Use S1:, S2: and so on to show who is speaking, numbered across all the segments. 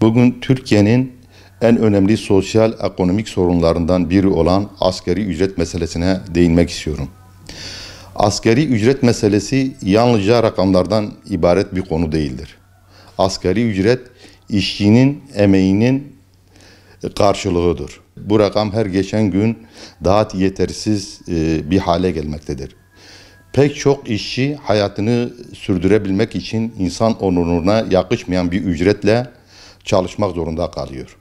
S1: Bugün Türkiye'nin en önemli sosyal ekonomik sorunlarından biri olan asgari ücret meselesine değinmek istiyorum. Asgari ücret meselesi yalnızca rakamlardan ibaret bir konu değildir. Asgari ücret işçinin emeğinin karşılığıdır. Bu rakam her geçen gün daha yetersiz bir hale gelmektedir. Pek çok işçi hayatını sürdürebilmek için insan onuruna yakışmayan bir ücretle çalışmak zorunda kalıyor.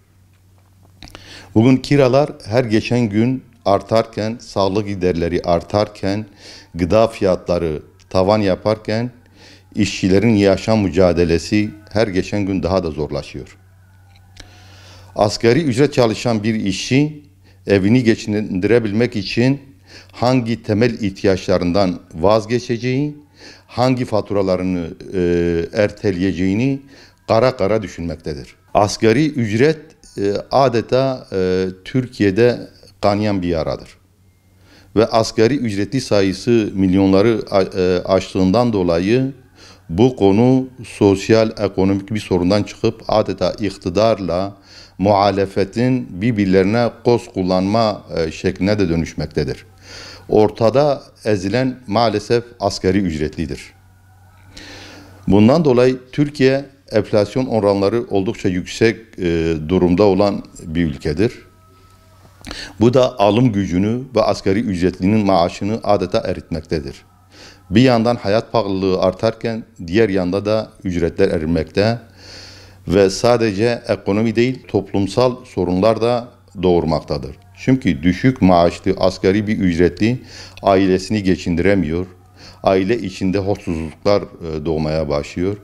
S1: Bugün kiralar her geçen gün artarken, sağlık giderleri artarken, gıda fiyatları tavan yaparken işçilerin yaşam mücadelesi her geçen gün daha da zorlaşıyor. Asgari ücret çalışan bir işçi evini geçindirebilmek için hangi temel ihtiyaçlarından vazgeçeceği, hangi faturalarını erteleyeceğini kara kara düşünmektedir. Asgari ücret adeta Türkiye'de kanayan bir yaradır. Ve asgari ücretli sayısı milyonları aştığından dolayı bu konu sosyal ekonomik bir sorundan çıkıp adeta iktidarla muhalefetin birbirlerine koz kullanma şekline de dönüşmektedir. Ortada ezilen maalesef asgari ücretlidir. Bundan dolayı Türkiye enflasyon oranları oldukça yüksek durumda olan bir ülkedir. Bu da alım gücünü ve asgari ücretlinin maaşını adeta eritmektedir. Bir yandan hayat pahalılığı artarken diğer yanda da ücretler erimekte ve sadece ekonomi değil toplumsal sorunlar da doğurmaktadır. Çünkü düşük maaşlı asgari bir ücretli ailesini geçindiremiyor. Aile içinde hoşsuzluklar doğmaya başlıyor.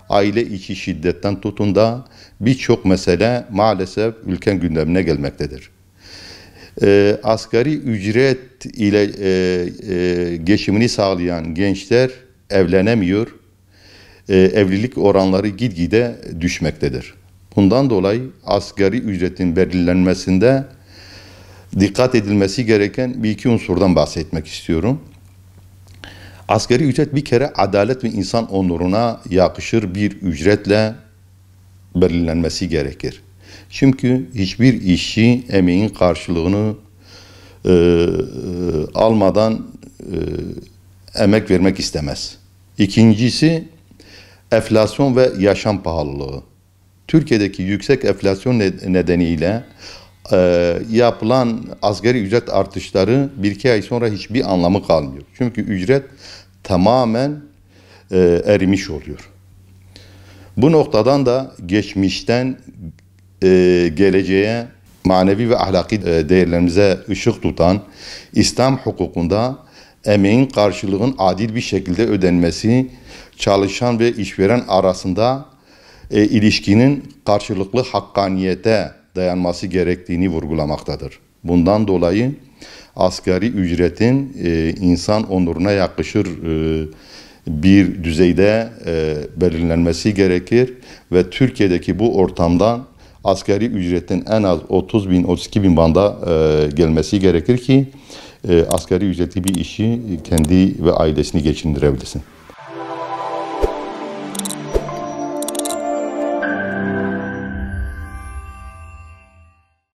S1: Aile içi şiddetten tutun da birçok mesele maalesef ülke gündemine gelmektedir. Asgari ücret ile geçimini sağlayan gençler evlenemiyor. Evlilik oranları gitgide düşmektedir. Bundan dolayı asgari ücretin belirlenmesinde dikkat edilmesi gereken bir iki unsurdan bahsetmek istiyorum. Asgari ücret bir kere adalet ve insan onuruna yakışır bir ücretle belirlenmesi gerekir. Çünkü hiçbir işçi emeğin karşılığını almadan emek vermek istemez. İkincisi enflasyon ve yaşam pahalılığı. Türkiye'deki yüksek enflasyon nedeniyle yapılan asgari ücret artışları bir iki ay sonra hiçbir anlamı kalmıyor. Çünkü ücret tamamen erimiş oluyor. Bu noktadan da geçmişten geleceğe manevi ve ahlaki değerlerimize ışık tutan İslam hukukunda emeğin karşılığının adil bir şekilde ödenmesi, çalışan ve işveren arasında ilişkinin karşılıklı hakkaniyete dayanması gerektiğini vurgulamaktadır. Bundan dolayı asgari ücretin insan onuruna yakışır bir düzeyde belirlenmesi gerekir ve Türkiye'deki bu ortamdan asgari ücretin en az 30 bin, 32 bin banda gelmesi gerekir ki asgari ücretli bir işi kendi ve ailesini geçindirebilsin.